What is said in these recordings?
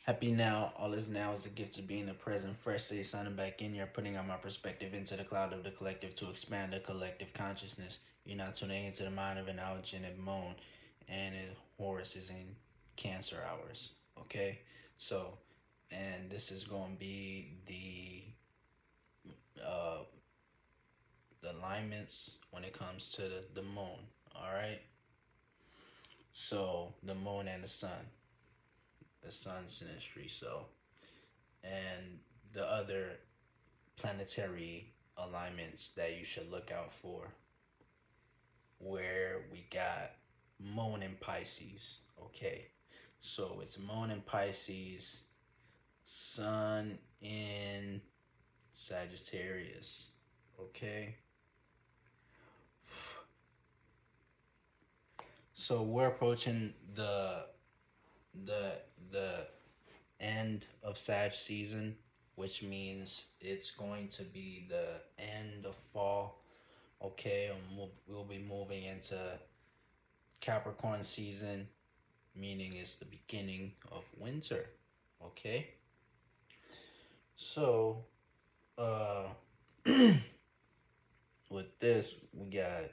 Happy now, all is now is a gift to be in the present. Fresh city sounding back in here, putting out my perspective into the cloud of the collective to expand the collective consciousness. You're not tuning into the mind of an allogeneic moan, and Horus is in Cancer hours. Okay, so, and this is going to be the alignments when it comes to the moon. All right, so the moon and the sun. The sun's synastry, so, and the other planetary alignments that you should look out for, where we got moon in Pisces. Okay, so it's moon in Pisces, sun in Sagittarius. Okay, so we're approaching the end of Sag season, which means it's going to be the end of fall. Okay, and we'll be moving into Capricorn season, meaning it's the beginning of winter. Okay, so with this we got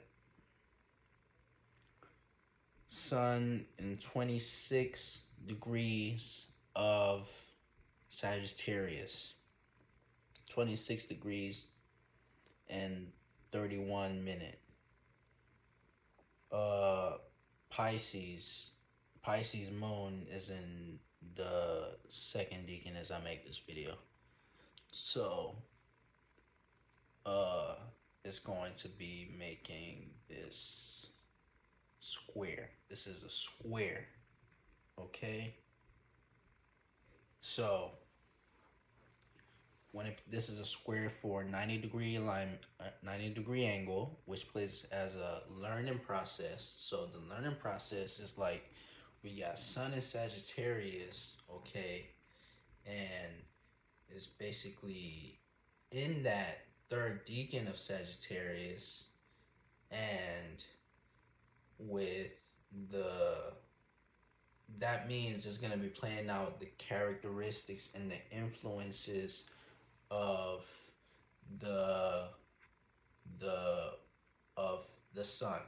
sun in 26 degrees of Sagittarius, 26 degrees and 31 minutes. Pisces moon is in the second decan as I make this video. So it's going to be making this square. This is a square. Okay, so this is a square for 90-degree alignment, 90-degree angle, which plays as a learning process. So the learning process is like we got sun in Sagittarius, okay, and it's basically in that third decan of Sagittarius, and with that means it's going to be playing out the characteristics and the influences of the sun.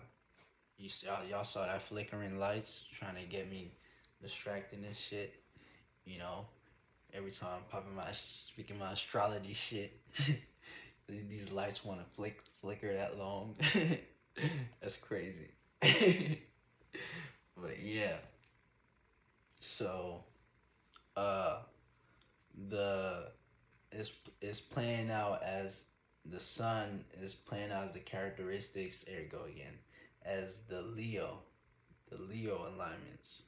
Y'all saw that flickering lights trying to get me distracted and shit. You know, every time I'm popping speaking my astrology shit, these lights want to flicker that long. That's crazy. But yeah, so it's playing out as the sun is playing out as the characteristics. There you go again, as the Leo alignments.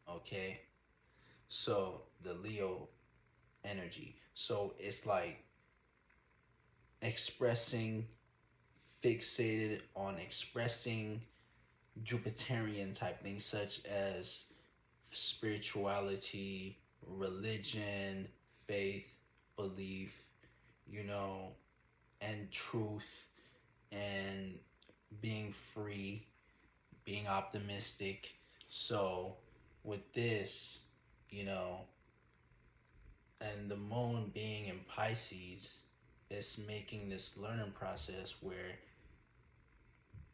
Okay, so the Leo energy. So it's like fixated on expressing Jupiterian type things such as spirituality, religion, faith, belief, you know, and truth, and being free, being optimistic. So with this, you know, and the moon being in Pisces, it's making this learning process where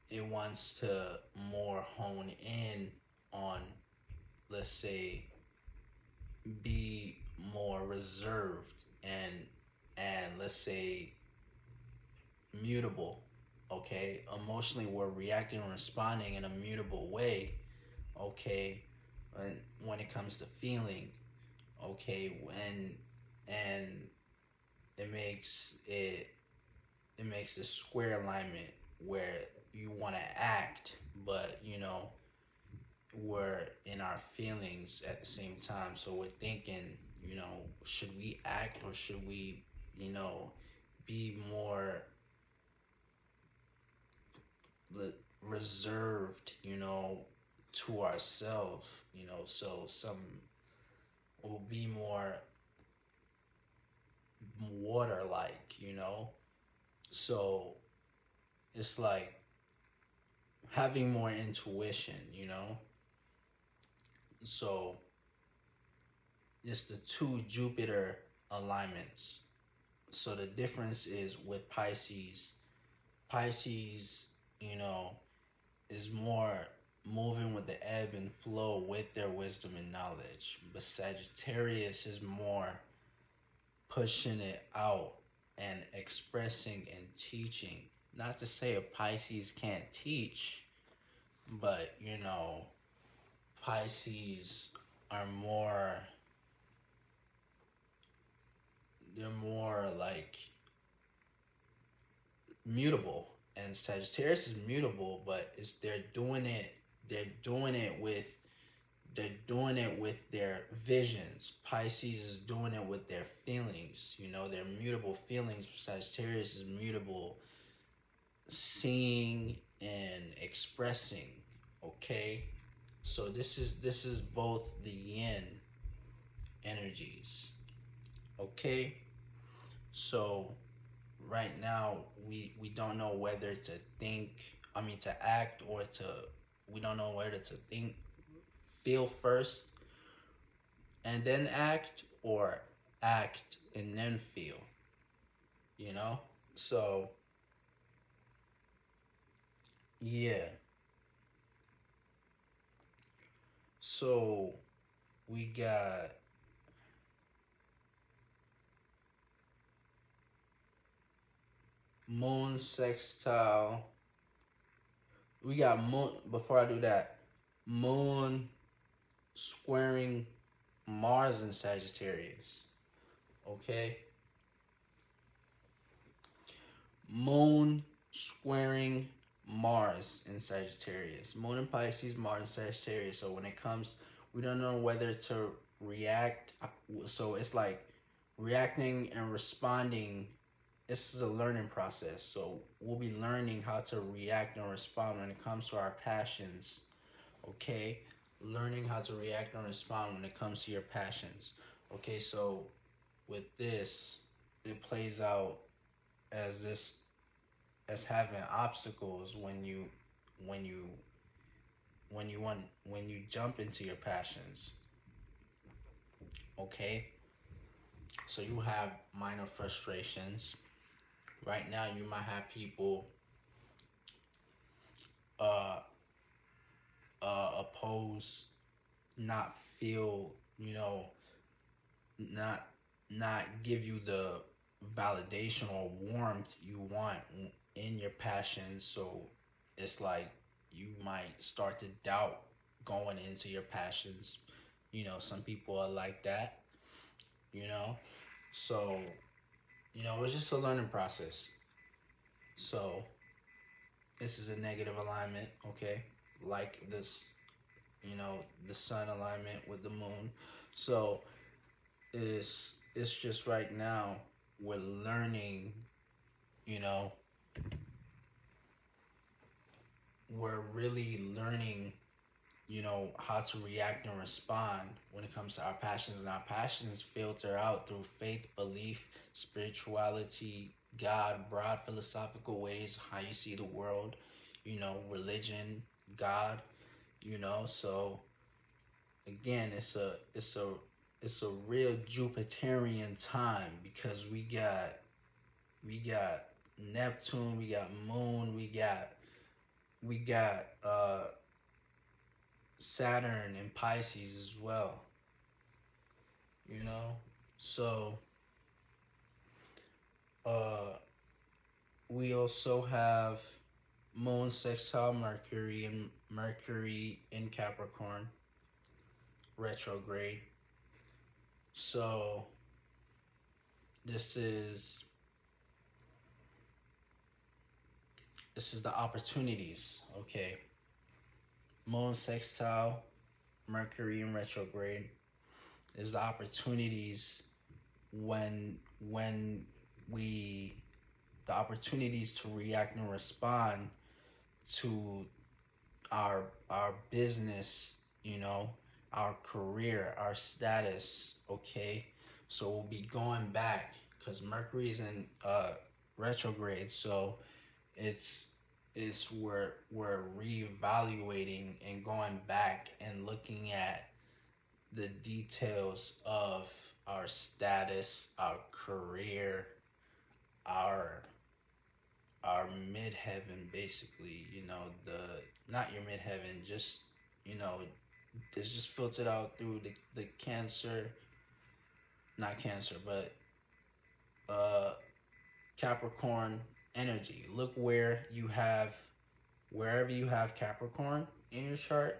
it wants to more hone in on, let's say, be more reserved and let's say mutable. Okay, emotionally we're reacting and responding in a mutable way. Okay, and when it comes to feeling, okay, and it makes this square alignment where you want to act, but you know, we're in our feelings at the same time. So we're thinking, you know, should we act or should we, you know, be more reserved, you know, to ourselves, you know, so some will be more water like, you know. So it's like having more intuition, you know. So it's the two Jupiter alignments. So the difference is with Pisces. Pisces, you know, is more moving with the ebb and flow with their wisdom and knowledge. But Sagittarius is more pushing it out and expressing and teaching. Not to say a Pisces can't teach, but you know, Pisces are more, they're more like mutable, and Sagittarius is mutable, but it's they're doing it with their visions. Pisces is doing it with their feelings. You know, their mutable feelings. Sagittarius is mutable, seeing and expressing. Okay, so this is both the yin energies. Okay, so right now we don't know whether to think, I mean to act, or to, we don't know whether to think, feel first and then act, or act and then feel, you know? So yeah, so we got moon sextile. We got moon, before I do that, moon squaring Mars in Sagittarius. Okay? Moon squaring Mars in Sagittarius. Moon in Pisces, Mars in Sagittarius. So when it comes, we don't know whether to react. So it's like reacting and responding. This is a learning process. So we'll be learning how to react and respond when it comes to our passions. Okay? Learning how to react and respond when it comes to your passions. Okay, so with this, it plays out as this, as having obstacles when you jump into your passions. Okay, so you have minor frustrations right now. You might have people oppose, not feel, you know, not give you the validation or warmth you want in your passions. So it's like you might start to doubt going into your passions. You know, some people are like that, you know. So, you know, it's just a learning process. So this is a negative alignment, okay? Like this, you know, the sun alignment with the moon. So it's just right now we're learning, you know, we're really learning, you know, how to react and respond when it comes to our passions. And our passions filter out through faith, belief, spirituality, God, broad philosophical ways, how you see the world, you know, religion, God, you know. So again, it's a real Jupiterian time, because we got Neptune, we got moon, we got Saturn and Pisces as well, you know. So we also have moon sextile Mercury, and Mercury in Capricorn retrograde. So this is the opportunities, okay? Moon sextile Mercury in retrograde is the opportunities when we, the opportunities to react and respond to our business, you know, our career, our status, okay? So we'll be going back, because Mercury's in retrograde, so it's we're reevaluating and going back and looking at the details of our status, our career, our our midheaven, basically. The not your midheaven, just you know, it's just filtered out through the Cancer, not Cancer, but uh Capricorn energy. Look wherever you have Capricorn in your chart,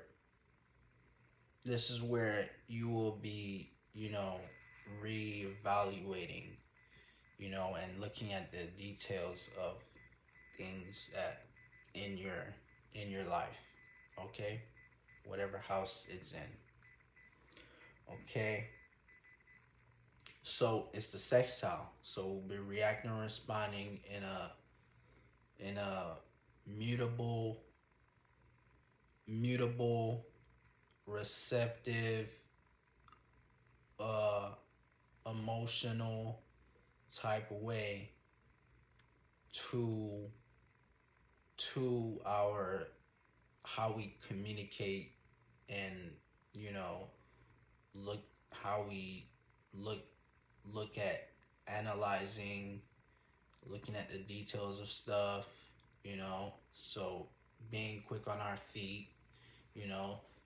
this is where you will be, reevaluating, and looking at the details of things that in your life, okay? Whatever house it's in. Okay? So it's the sextile. So we'll be reacting and responding in a mutable, receptive, uh, emotional type of way to our how we communicate, and you know look how we look at analyzing, looking at the details of stuff, so being quick on our feet,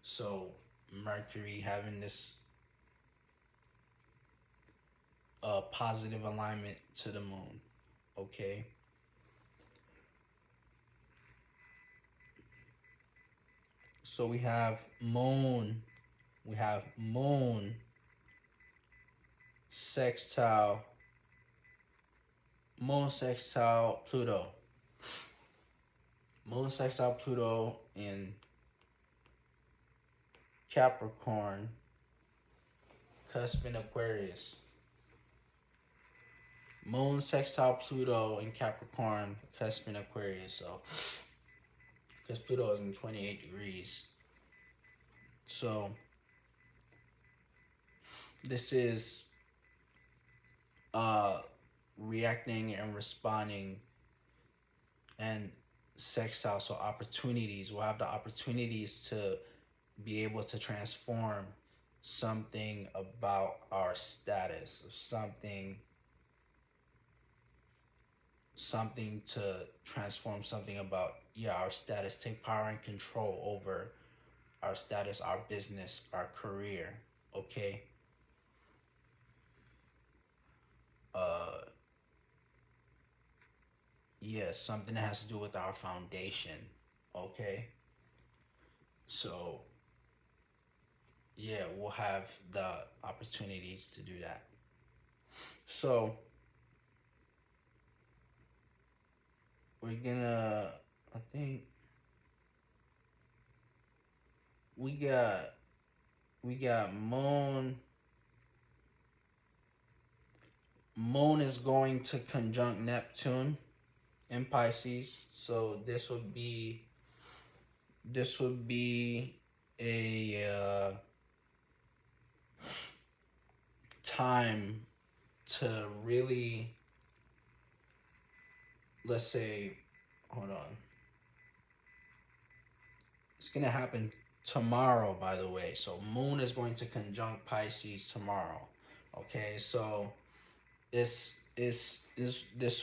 so Mercury having this positive alignment to the moon. Okay. So we have moon sextile Pluto. Moon sextile Pluto in Capricorn, cusp in Aquarius. Moon sextile Pluto in Capricorn, cusp in Aquarius. So, because Pluto is in 28 degrees. So, this is reacting and responding and sextile. So, opportunities. We'll have the opportunities to be able to transform something about our status, something to transform something about our status, take power and control over our status, our business, our career. Okay. Something that has to do with our foundation. Okay. So we'll have the opportunities to do that. So we're gonna, I think we got moon is going to conjunct Neptune in Pisces. So this would be a time to really, let's say, hold on. It's going to happen tomorrow, by the way. So moon is going to conjunct Pisces tomorrow. Okay, so this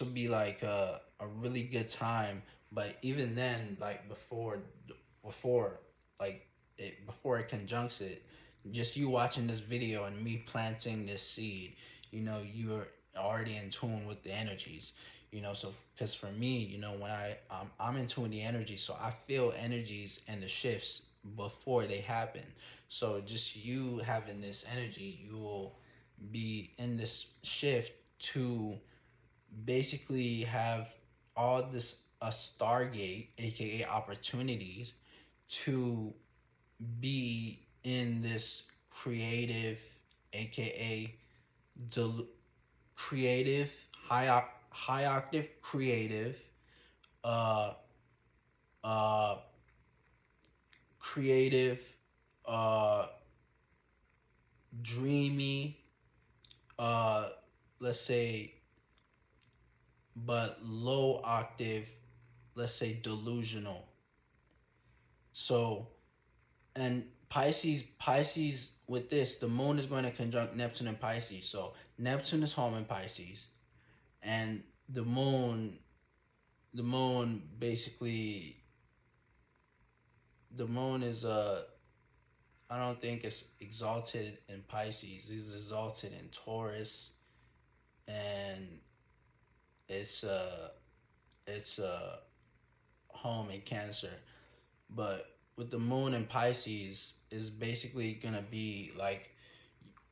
would be like a really good time. But even then, like before it conjuncts it, just you watching this video and me planting this seed, you're already in tune with the energies. So because for me, when I'm in tune with the energy, so I feel energies and the shifts before they happen. So just you having this energy, you will be in this shift to basically have all this a stargate, aka opportunities, to be in this creative, aka creative, high octave creative, creative, dreamy, let's say, but low octave, let's say delusional. So, and Pisces with this, the moon is going to conjunct Neptune and Pisces. So Neptune is home in Pisces, and the moon basically, the moon is I don't think it's exalted in Pisces. It's exalted in Taurus, and it's home in Cancer. But with the moon in Pisces, is basically gonna be like,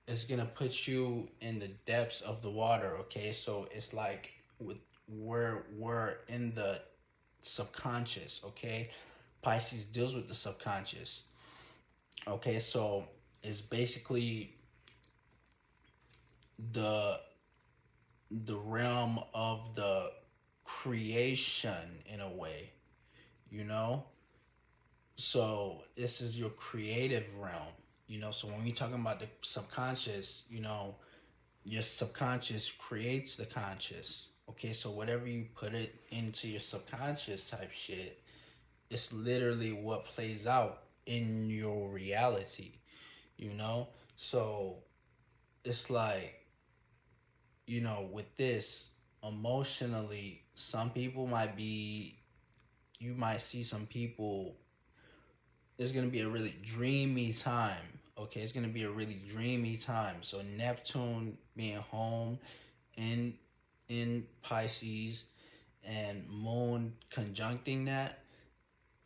it's gonna put you in the depths of the water. Okay, so it's like with we're in the subconscious. Okay, Pisces deals with the subconscious. Okay, so it's basically the the realm of the creation in a way, you know. So this is your creative realm, you know. So when we're talking about the subconscious, you know, your subconscious creates the conscious. Okay, so whatever you put it into your subconscious type shit, it's literally what plays out in your reality, you know. So it's like, you know, with this, emotionally, some people might be, you might see some people, it's going to be a really dreamy time. Okay, it's going to be a really dreamy time. So Neptune being home in Pisces, and moon conjuncting that,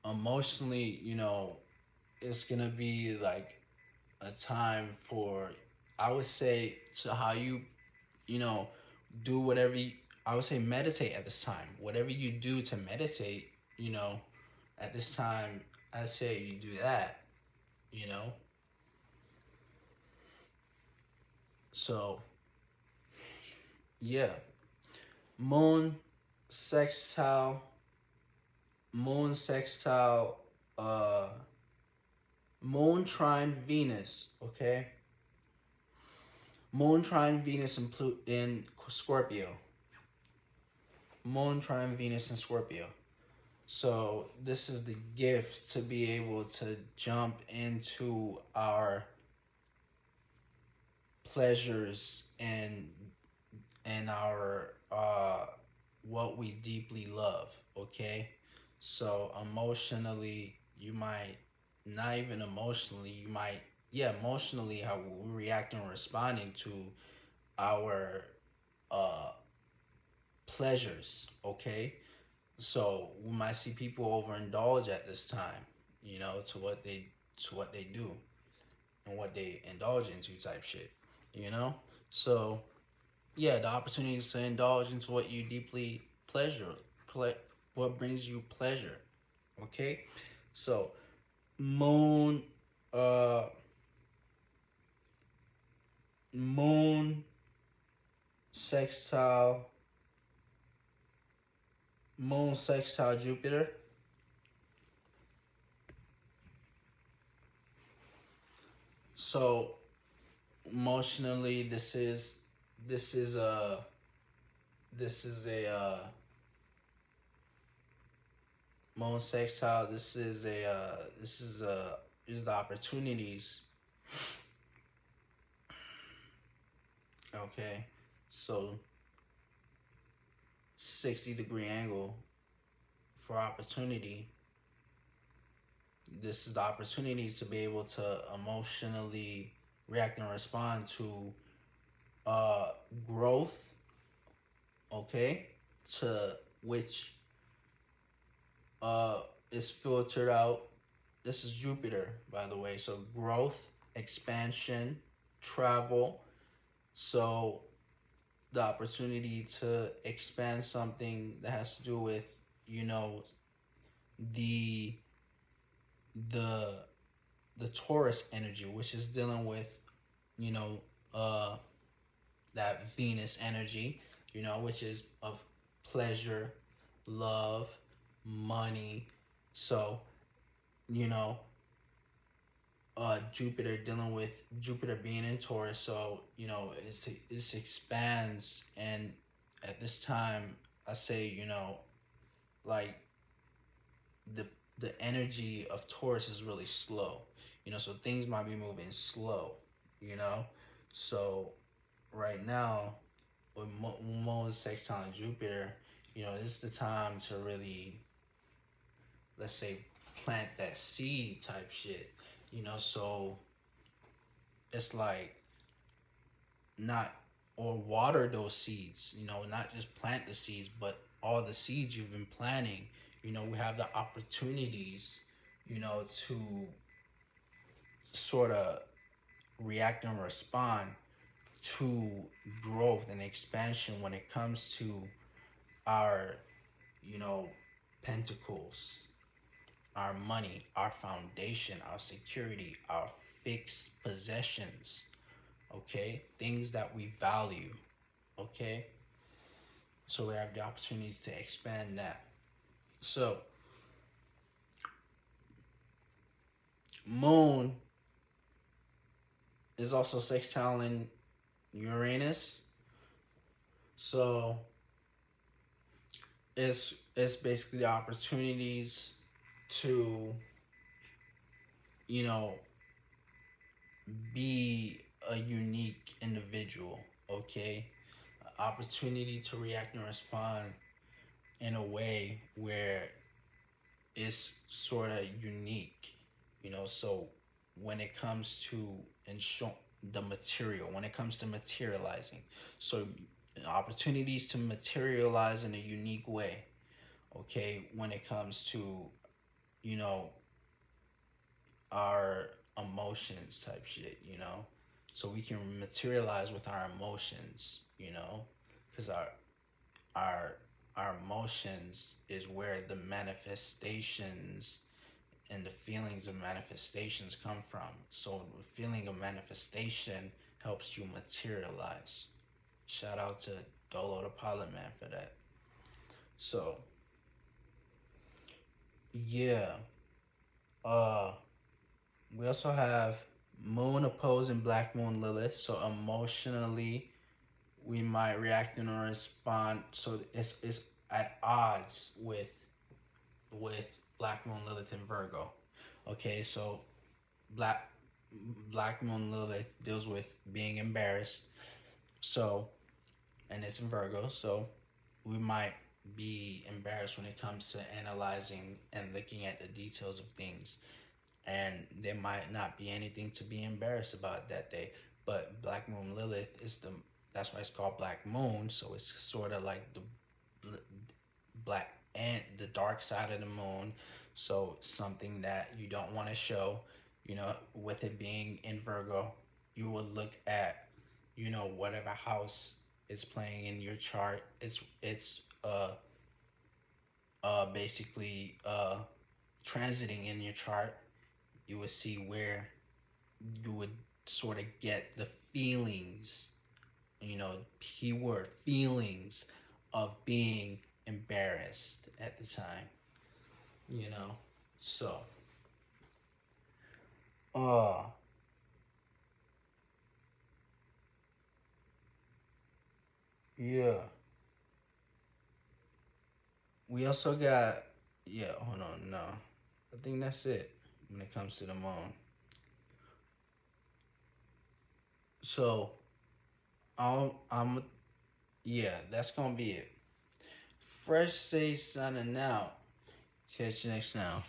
emotionally, you know, it's going to be like a time for, I would say, to how you know, do whatever I would say, meditate at this time. Whatever you do to meditate, you know, at this time, I'd say you do that, you know. So, yeah. Moon sextile, moon sextile, uh, moon trine Venus, okay? Moon trine Venus in Scorpio. Moon trine Venus in Scorpio. So this is the gift to be able to jump into our pleasures and our what we deeply love. Okay, so emotionally, you might, not even emotionally, you might, yeah, emotionally, how we're reacting and responding to our uh pleasures. Okay, so we might see people overindulge at this time, you know, to what they do and what they indulge into type shit, you know. So yeah, the opportunities to indulge into what you deeply what brings you pleasure. Okay, so moon, uh, moon sextile, moon sextile Jupiter. So emotionally, this is a this is a moon sextile. This is a is the opportunities. Okay, so 60-degree angle for opportunity. This is the opportunities to be able to emotionally react and respond to growth. Okay, to which is filtered out. This is Jupiter, by the way. So growth, expansion, travel. So the opportunity to expand something that has to do with, you know, the the the Taurus energy, which is dealing with, you know, that Venus energy, you know, which is of pleasure, love, money. So, you know, Jupiter dealing with Jupiter being in Taurus, so you know it expands, and at this time, I say, you know, like the the energy of Taurus is really slow. You know, so things might be moving slow, you know. So right now, with Moon sextile Jupiter, you know, this is the time to really, let's say, plant that seed type shit, you know. So it's like, not, or water those seeds, you know, not just plant the seeds, but all the seeds you've been planting. You know, we have the opportunities, you know, to sort of react and respond to growth and expansion when it comes to our, you know, pentacles, our money, our foundation, our security, our fixed possessions, okay? Things that we value, okay? So we have the opportunities to expand that. So, Moon is also sextile in Uranus. So it's basically the opportunities to, you know, be a unique individual, okay? Opportunity to react and respond in a way where it's sort of unique, you know. So when it comes to the material, when it comes to materializing, so opportunities to materialize in a unique way, okay, when it comes to, you know, our emotions type shit, you know. So we can materialize with our emotions, you know, because our our emotions is where the manifestations and the feelings of manifestations come from. So the feeling of manifestation helps you materialize. Shout out to Dolo the Pilot Man for that. So yeah, uh we also have Moon opposing Black Moon Lilith. So emotionally, we might react and respond. So it's at odds with Black Moon Lilith and Virgo. Okay, so Black Black Moon Lilith deals with being embarrassed. So, and it's in Virgo. So we might be embarrassed when it comes to analyzing and looking at the details of things, and there might not be anything to be embarrassed about that day. But Black Moon Lilith is that's why it's called Black Moon. So it's sort of like the black and the dark side of the moon. So something that you don't want to show, you know, with it being in Virgo, you would look at, you know, whatever house is playing in your chart. It's basically transiting in your chart. You would see where you would sort of get the feelings, you know, keyword feelings of being embarrassed at the time, you know. So uh yeah, we also got, yeah, hold on, no, I think that's it when it comes to the moon. So I'm yeah, that's gonna be it. Fresh say signing out. Catch you next time.